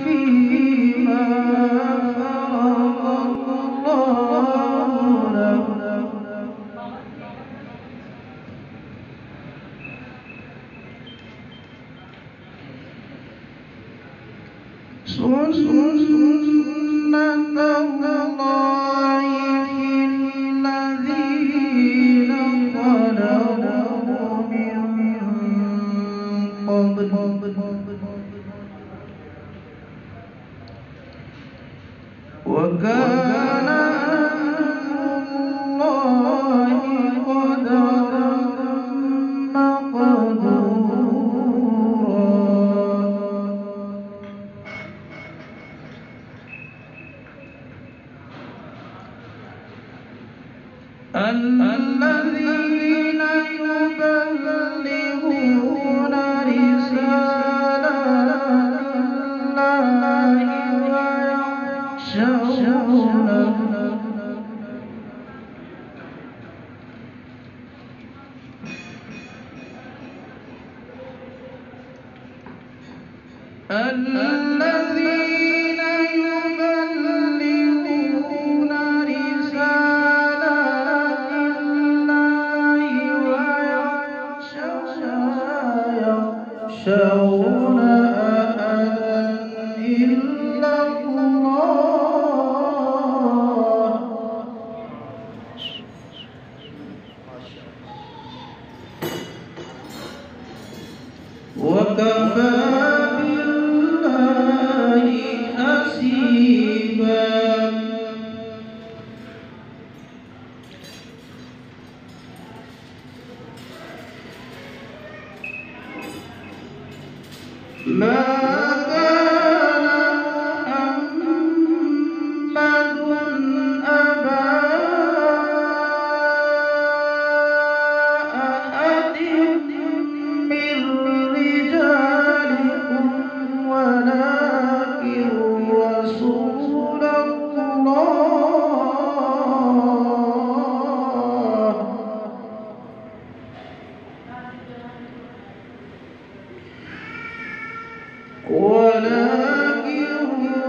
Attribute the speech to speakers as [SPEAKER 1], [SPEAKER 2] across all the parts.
[SPEAKER 1] فيما فرض الله له سنة الله في الذين خلوا من قبل وكان أمر الله قدرا مقدورا الذين يبلغون رسالات الله ويخشونه الذين يبلغون رسالات الله ويخشون إلا الله وكفى بالله حسيبا ما كان محمد أبا أحد من رجالكم ولكن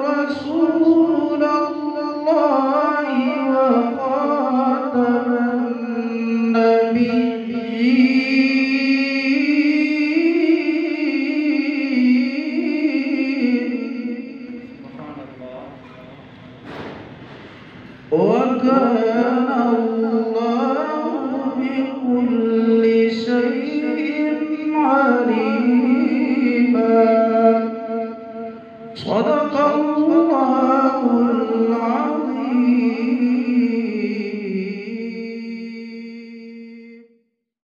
[SPEAKER 1] رسول الله وخاتم النبيين وكان الله بكل شيء عليما صدق الله